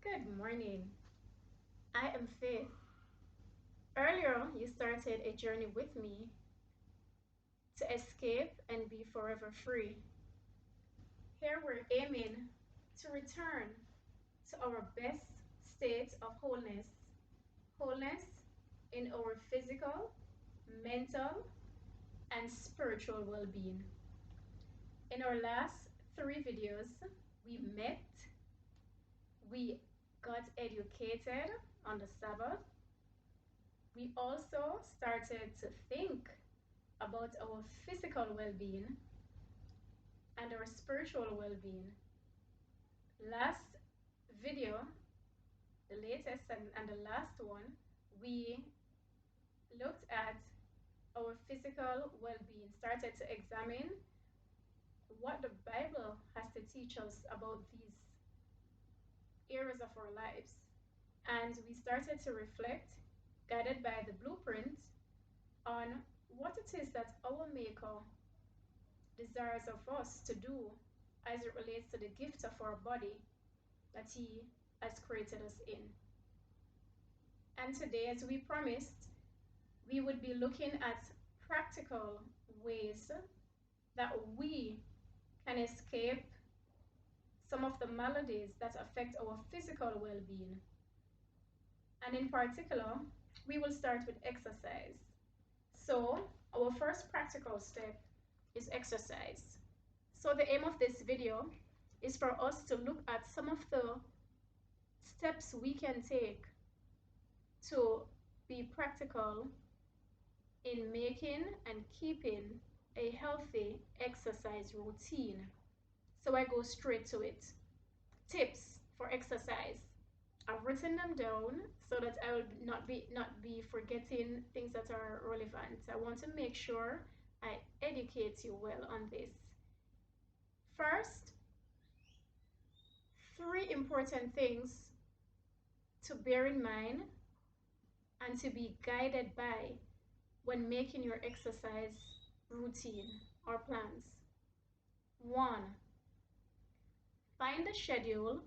Good morning. I am Faith. Earlier, you started a journey with me to escape and be forever free. Here we're aiming to return to our best state of wholeness. Wholeness in our physical, mental, and spiritual well-being. In our last 3 videos, we met, we got educated on the Sabbath. We also started to think about our physical well-being and our spiritual well-being. Last video, the latest and the last one, we looked at our physical well-being, started to examine what the Bible has to teach us about these areas of our lives. And we started to reflect, guided by the blueprint, on what it is that our Maker desires of us to do as it relates to the gift of our body that He has created us in. And today, as we promised, we would be looking at practical ways that we can escape some of the maladies that affect our physical well-being. And in particular, we will start with exercise. So our first practical step is exercise. So the aim of this video is for us to look at some of the steps we can take to be practical in making and keeping a healthy exercise routine. So I go straight to it. Tips for exercise. I've written them down so that I will not be forgetting things that are relevant. I want to make sure I educate you well on this. First, 3 important things to bear in mind and to be guided by when making your exercise routine or plans. 1, find a schedule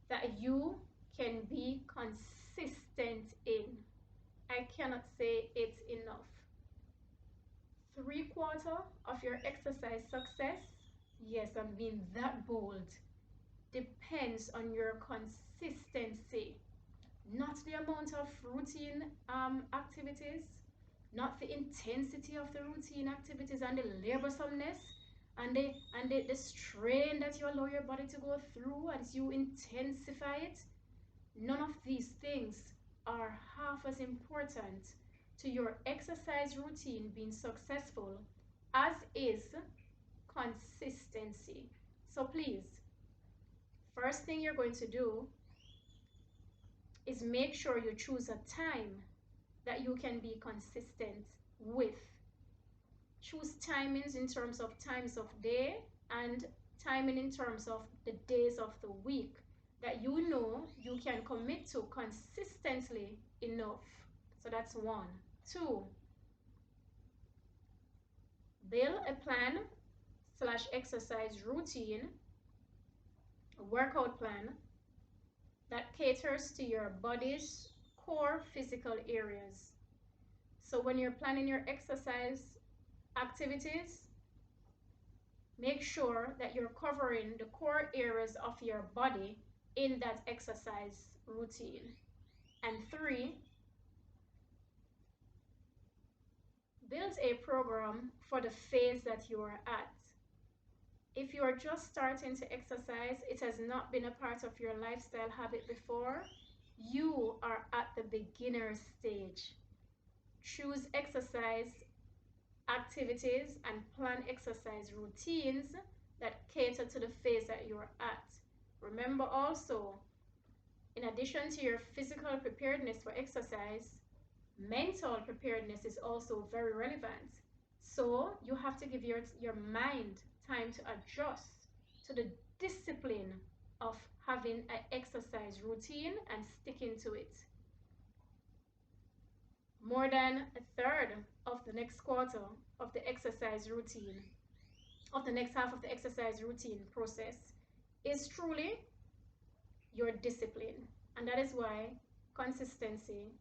that you can be consistent in. I cannot say it enough. 3/4 of your exercise success, yes, I'm being that bold, depends on your consistency. Not the amount of routine activities, not the intensity of the routine activities and the laborsomeness and the strain that you allow your body to go through as you intensify it. None of these things are half as important to your exercise routine being successful as is consistency. So please, first thing you're going to do is make sure you choose a time that you can be consistent with. Choose timings in terms of times of day and timing in terms of the days of the week that you know you can commit to consistently enough. So that's 1. 2, build a plan / exercise routine, a workout plan that caters to your body's core physical areas. So when you're planning your exercise activities, make sure that you're covering the core areas of your body in that exercise routine. And 3, build a program for the phase that you are at. If you are just starting to exercise, it has not been a part of your lifestyle habit before, you are at the beginner stage. Choose exercise activities and plan exercise routines that cater to the phase that you're at. Remember also, in addition to your physical preparedness for exercise, mental preparedness is also very relevant. So you have to give your mind time to adjust to the discipline of having an exercise routine and sticking to it. More than a third of the next quarter of the exercise routine, of the next half of the exercise routine process, is truly your discipline. And that is why consistency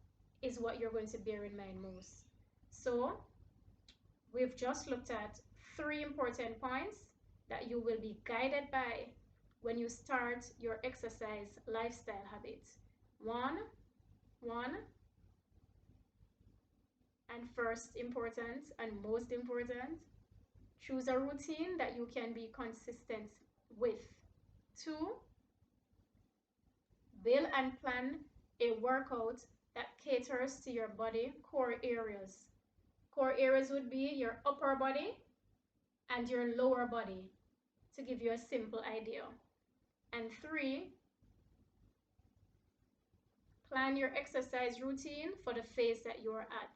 is what you're going to bear in mind most. So we've just looked at 3 important points that you will be guided by when you start your exercise lifestyle habits. One, and first important and most important, choose a routine that you can be consistent with. 2, build and plan a workout that caters to your body core areas. Core areas would be your upper body and your lower body, to give you a simple idea. And 3, plan your exercise routine for the phase that you're at.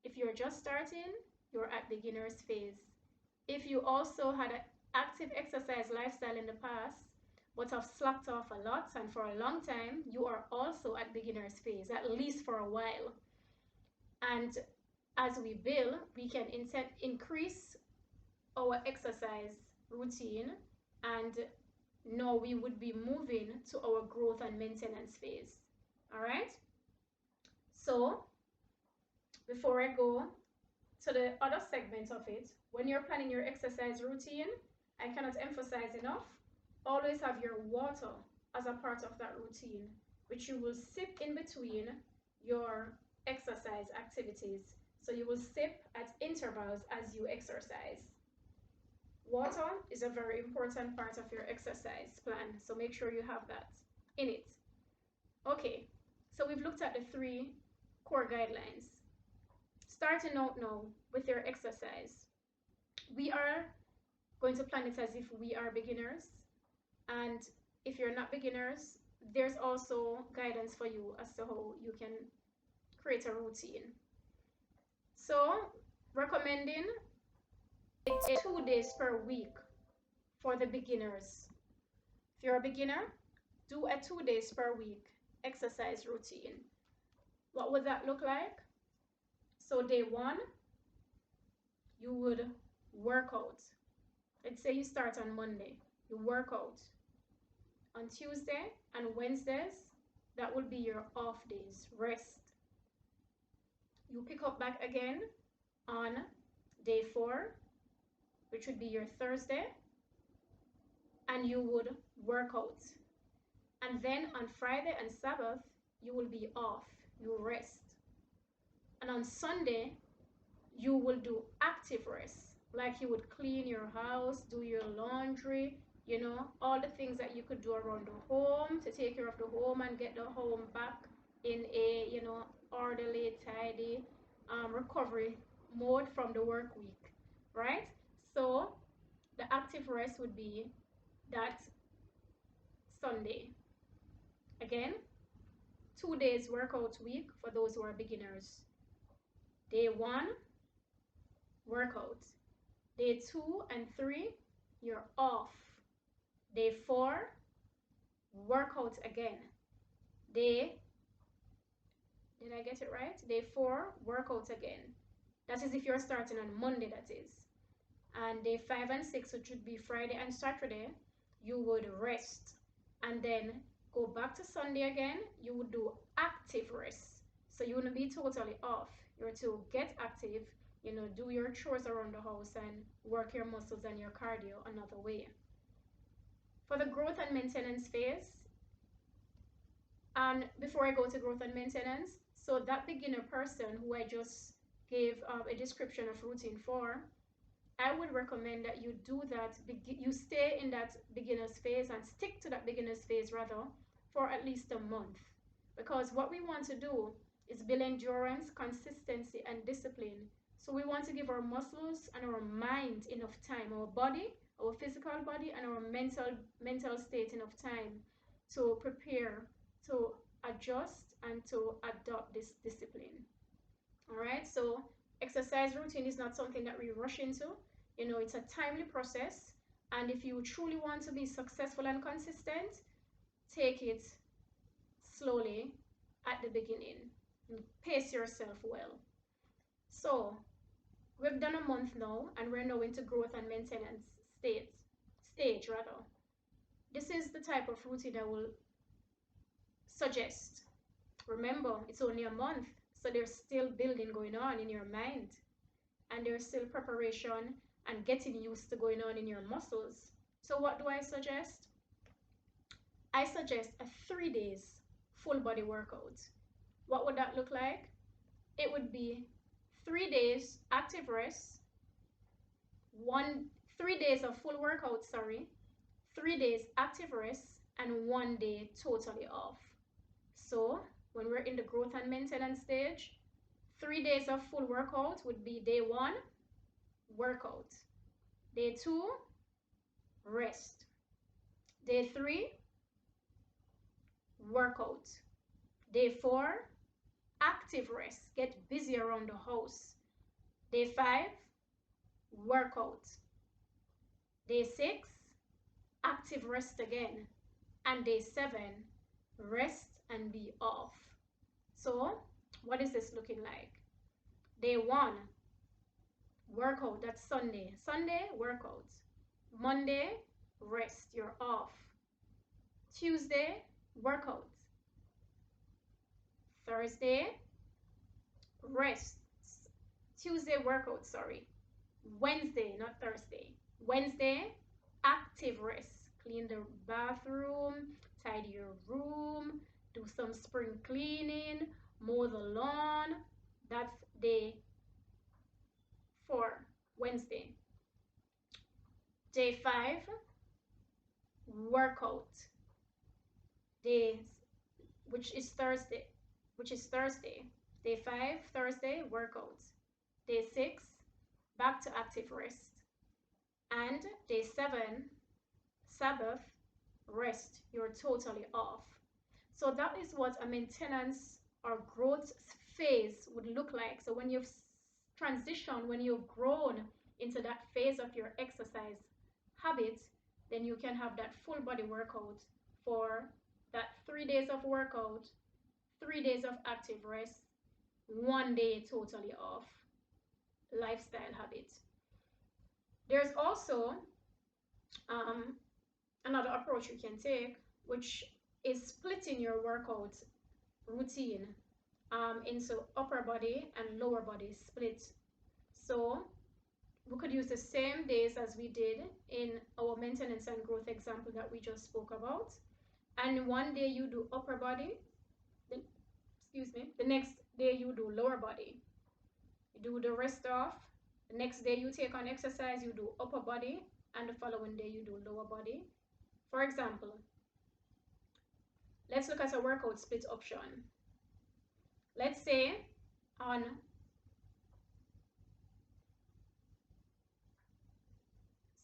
If you're just starting, you're at beginner's phase. If you also had an active exercise lifestyle in the past, but have slacked off a lot and for a long time, you are also at beginner's phase, at least for a while. And as we build, we can increase our exercise routine, and now we would be moving to our growth and maintenance phase. All right? So before I go to the other segment of it, when you're planning your exercise routine, I cannot emphasize enough, always have your water as a part of that routine, which you will sip in between your exercise activities. So you will sip at intervals as you exercise. Water is a very important part of your exercise plan, so make sure you have that in it. Okay, so we've looked at the 3 core guidelines. Starting out now with your exercise, we are going to plan it as if we are beginners, and if you're not beginners, there's also guidance for you as to how you can create a routine. So recommending 2 days per week for the beginners. If you're a beginner, do a 2 days per week exercise routine. What would that look like? So day 1, you would work out. Let's say you start on Monday, you work out. On Tuesday and Wednesdays, that will be your off days, rest. You pick up back again on day 4, which would be your Thursday, and you would work out. And then on Friday and Sabbath, you will be off, you rest. And on Sunday, you will do active rest, like you would clean your house, do your laundry, all the things that you could do around the home to take care of the home and get the home back in a, orderly, tidy, recovery mode from the work week, right? So the active rest would be that Sunday. Again, 2 days workout week for those who are beginners. Day 1, workout. Day 2 and 3, you're off. Day 4, workout again. Did I get it right? Day 4, workout again. That is if you're starting on Monday, that is. And day 5 and 6, which would be Friday and Saturday, you would rest. And then go back to Sunday again, you would do active rest. So you wouldn't be totally off. You're to get active, do your chores around the house and work your muscles and your cardio another way. For the growth and maintenance phase, and before I go to growth and maintenance, so that beginner person who I just gave a description of routine for, I would recommend that you do that, you stay in that beginner's phase and stick to that beginner's phase rather for at least a month. Because what we want to do is build endurance, consistency, and discipline. So we want to give our muscles and our mind enough time, our body, our physical body, and our mental state enough time to prepare, to adjust, and to adopt this discipline. All right, so exercise routine is not something that we rush into. It's a timely process, and if you truly want to be successful and consistent, take it slowly at the beginning and pace yourself well. So we've done a month now, and we're now into growth and maintenance stage rather. This is the type of routine I will suggest? Remember, it's only a month, so there's still building going on in your mind, and there's still preparation and getting used to going on in your muscles. So what do I suggest? I suggest a 3 days full body workout. What would that look like? It would be 3 days active rest, 3 days of full workout, 3 days active rest, and 1 day totally off. So when we're in the growth and maintenance stage, 3 days of full workout would be day 1, workout. Day 2, rest. Day 3, workout. Day 4, active rest. Get busy around the house. Day 5, workout. Day 6, active rest again. And day 7, rest and be off. So what is this looking like? Day 1, workout. That's Sunday. Sunday, workout. Monday, rest. You're off. Tuesday, workout. Thursday, rest. Tuesday, workout, Wednesday, not Thursday. Wednesday, active rest. Clean the bathroom, tidy your room, do some spring cleaning, mow the lawn. That's day 4, Wednesday. Day 5, workout. Day, which is Thursday. Day 5, Thursday, workout. Day 6, back to active rest. And day 7, Sabbath, rest. You're totally off. So that is what a maintenance or growth phase would look like. So when you've transitioned, when you've grown into that phase of your exercise habit, then you can have that full body workout for that 3 days of workout, 3 days of active rest, 1 day totally off lifestyle habit. There's also another approach you can take, which is splitting your workout routine into upper body and lower body split. So we could use the same days as we did in our maintenance and growth example that we just spoke about. And 1 day you do upper body, the next day you do lower body. You do the rest off. The next day you take on exercise, you do upper body, and the following day you do lower body. For example, let's look at a workout split option. Let's say on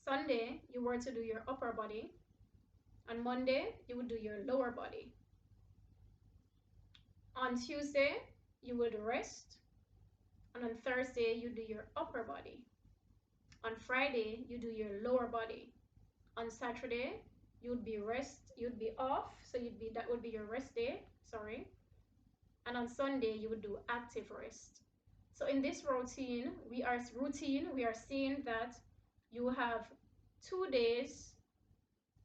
Sunday you were to do your upper body. On Monday you would do your lower body. On Tuesday you would rest. And on Thursday you do your upper body. On Friday you do your lower body. On Saturday you'd be off, so that would be your rest day, and on Sunday you would do active rest. So in this routine we are seeing that you have 2 days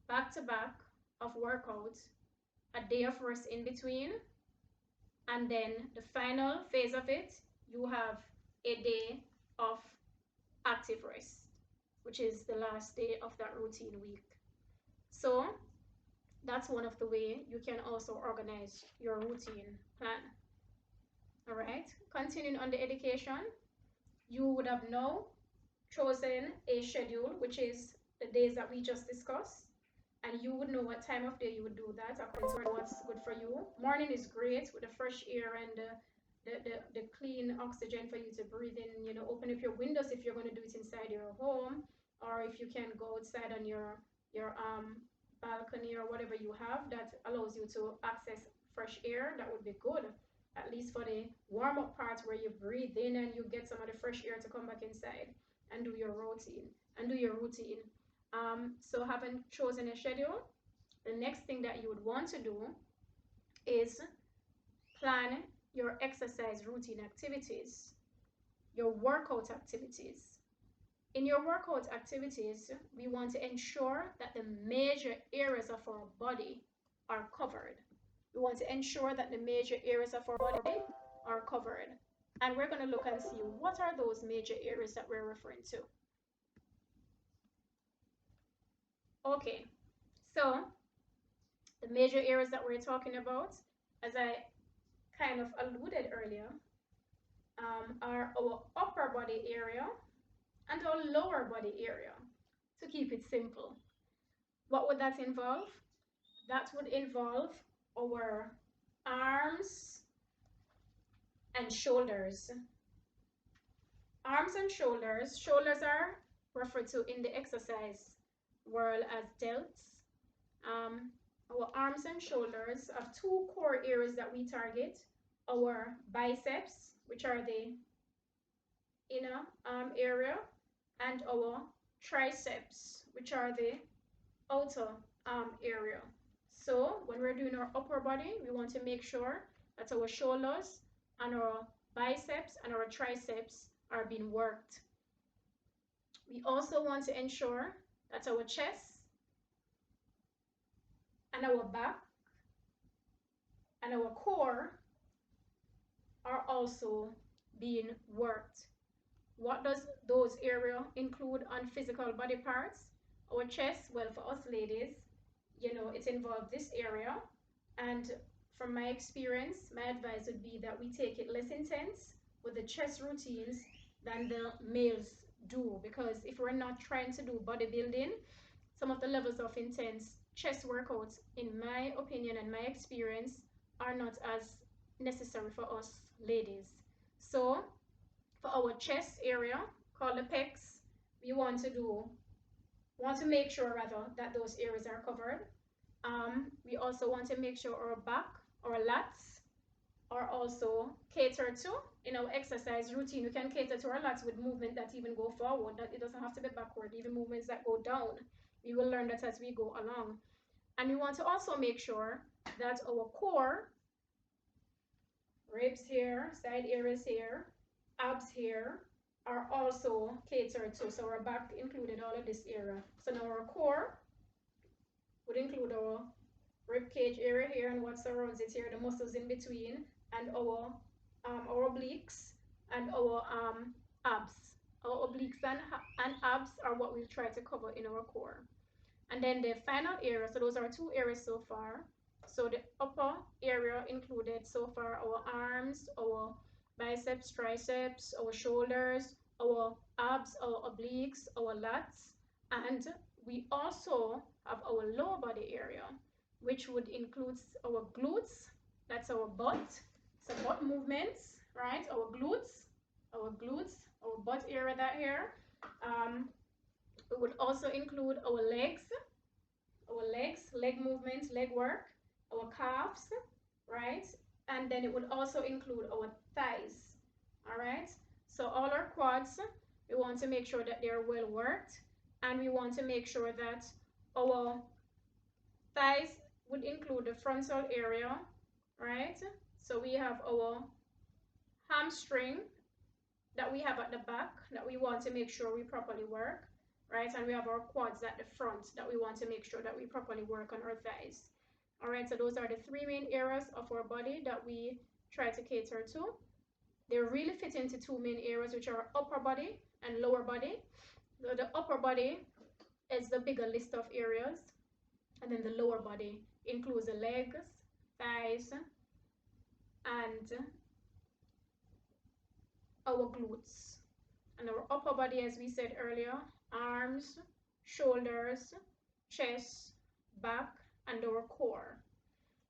back to back of workouts, a day of rest in between, and then the final phase of it you have a day of active rest, which is the last day of that routine week. So that's one of the way you can also organize your routine plan. All right, continuing on the education, you would have now chosen a schedule, which is the days that we just discussed, and you would know what time of day you would do that according to what's good for you. Morning is great with the fresh air and the clean oxygen for you to breathe in. Open up your windows if you're going to do it inside your home, or if you can go outside on your balcony or whatever you have that allows you to access fresh air. That would be good, at least for the warm-up part where you breathe in and you get some of the fresh air to come back inside and do your routine. So having chosen a schedule, the next thing that you would want to do is plan your exercise routine activities, your workout activities. In your workout activities, we want to ensure that the major areas of our body are covered. We want to ensure that the major areas of our body are covered. And we're going to look and see what are those major areas that we're referring to. Okay, so the major areas that we're talking about, as I kind of alluded earlier, are our upper body area and our lower body area, to keep it simple. What would that involve? That would involve our arms and shoulders. Arms and shoulders. Shoulders are referred to in the exercise world as delts. Our arms and shoulders have two core areas that we target. Our biceps, which are the inner arm area, and our triceps, which are the outer arm area. So when we're doing our upper body, we want to make sure that our shoulders and our biceps and our triceps are being worked. We also want to ensure that our chest and our back and our core are also being worked. What does those areas include on physical body parts? Our chest, well, for us ladies, you know, it involves this area. And from my experience, my advice would be that we take it less intense with the chest routines than the males do. Because if we're not trying to do bodybuilding, some of the levels of intense chest workouts, in my opinion and my experience, are not as necessary for us ladies. So for our chest area, called the pecs, we want to make sure rather that those areas are covered. We also want to make sure our back, our lats, are also catered to. In our exercise routine, we can cater to our lats with movement that even go forward, that it doesn't have to be backward, even movements that go down. We will learn that as we go along. And we want to also make sure that our core, ribs here, side areas here, abs here, are also catered to. So our back included all of this area. So now our core would include our rib cage area here and what surrounds it here, the muscles in between, and our obliques and our abs. Our obliques and abs are what we'll try to cover in our core. And then the final area, so those are two areas so far. So the upper area included so far our arms, our biceps, triceps, our shoulders, our abs, our obliques, our lats, and we also have our lower body area, which would include our glutes, that's our butt, so butt movements, right? Our glutes, our butt area, that here. It would also include our legs, leg movements, leg work, our calves, right? And then it would also include our thighs, all right? So all our quads, we want to make sure that they're well worked, and we want to make sure that our thighs would include the frontal area, right? So we have our hamstring that we have at the back that we want to make sure we properly work, right? And we have our quads at the front that we want to make sure that we properly work on our thighs. All right, so those are the three main areas of our body that we try to cater to. They really fit into two main areas, which are upper body and lower body. So the upper body is the bigger list of areas, and then the lower body includes the legs, thighs, and our glutes. And our upper body, as we said earlier, arms, shoulders, chest, back, and our core.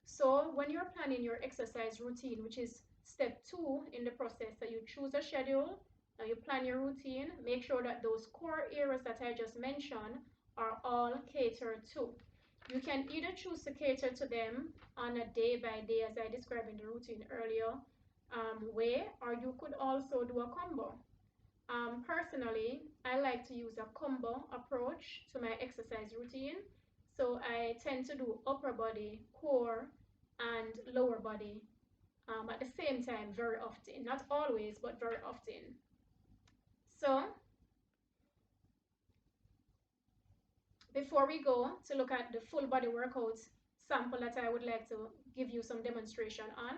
So when you're planning your exercise routine, which is step 2 in the process, so you choose a schedule, now you plan your routine, make sure that those core areas that I just mentioned are all catered to. You can either choose to cater to them on a day by day, as I described in the routine earlier, way, or you could also do a combo. Personally, I like to use a combo approach to my exercise routine. So I tend to do upper body, core, and lower body at the same time very often. Not always, but very often. So before we go to look at the full body workouts sample that I would like to give you some demonstration on.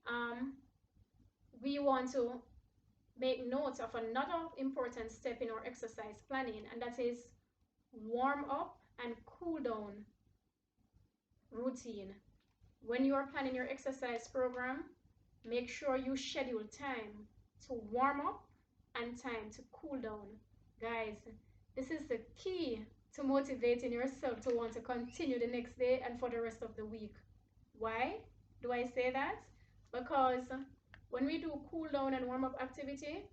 Um, we want to make note of another important step in our exercise planning, and that is warm up and cool down routine. When you are planning your exercise program, make sure you schedule time to warm up and time to cool down. Guys, this is the key to motivating yourself to want to continue the next day and for the rest of the week. Why do I say that? Because when we do cool down and warm up activity,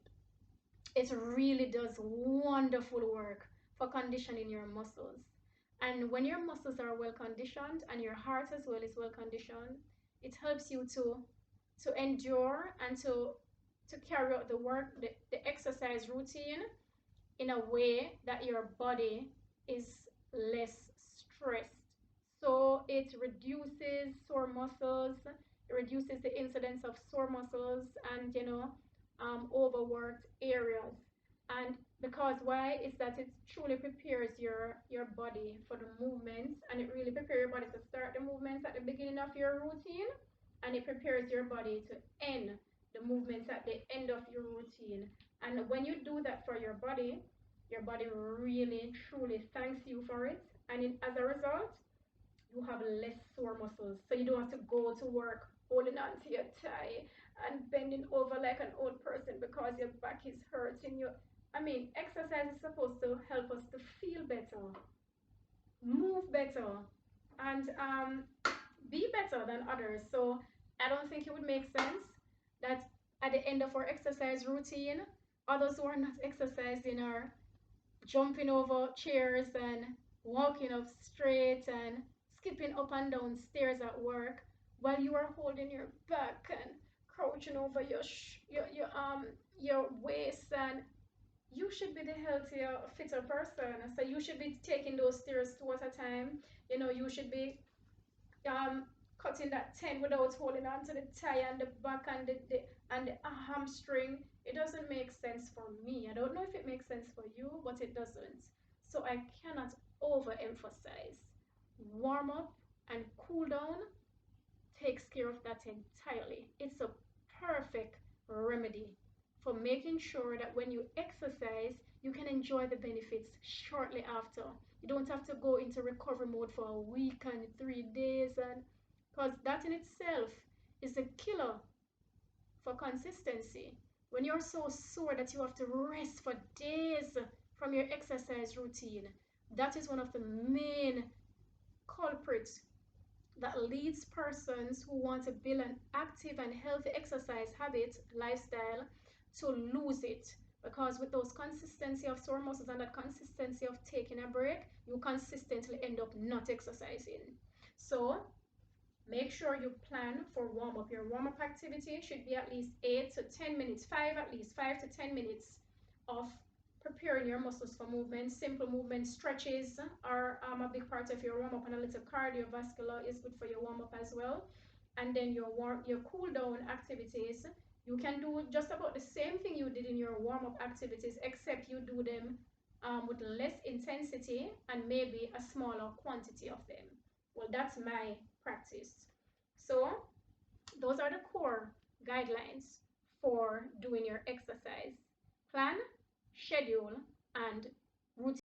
it really does wonderful work for conditioning your muscles. And when your muscles are well conditioned and your heart as well is well conditioned, it helps you to endure and to carry out the work, the exercise routine in a way that your body is less stressed. So it reduces sore muscles, it reduces the incidence of sore muscles and overworked areas. And because why is that it truly prepares your body for the movements, and it really prepares your body to start the movements at the beginning of your routine, and it prepares your body to end the movements at the end of your routine. And when you do that for your body really truly thanks you for it, and as a result you have less sore muscles, so you don't have to go to work holding on to your tie and bending over like an old person because your back is hurting you. I mean, exercise is supposed to help us to feel better, move better, and be better than others. So I don't think it would make sense that at the end of our exercise routine, others who are not exercising are jumping over chairs and walking up straight and skipping up and down stairs at work while you are holding your back and crouching over your waist. And you should be the healthier, fitter person. So you should be taking those stairs two at a time. You should be um cutting that 10 without holding on to the tie and the back and the hamstring. It doesn't make sense for me. I don't know if it makes sense for you, but it doesn't. So I cannot overemphasize. Warm up and cool down takes care of that entirely. It's a perfect remedy for making sure that when you exercise, you can enjoy the benefits shortly after. You don't have to go into recovery mode for a week and 3 days, and because that in itself is a killer for consistency. When you're so sore that you have to rest for days from your exercise routine, that is one of the main culprits that leads persons who want to build an active and healthy exercise habit lifestyle to lose it, because with those consistency of sore muscles and that consistency of taking a break, you consistently end up not exercising. So make sure you plan for warm up. Your warm up activity should be at least 8 to 10 minutes, at least 5 to 10 minutes of preparing your muscles for movement. Simple movement stretches are a big part of your warm up, and a little cardiovascular is good for your warm up as well. And then your cool down activities, you can do just about the same thing you did in your warm up activities, except you do them with less intensity and maybe a smaller quantity of them. Well, that's my practice. So those are the core guidelines for doing your exercise. Plan, schedule, and routine.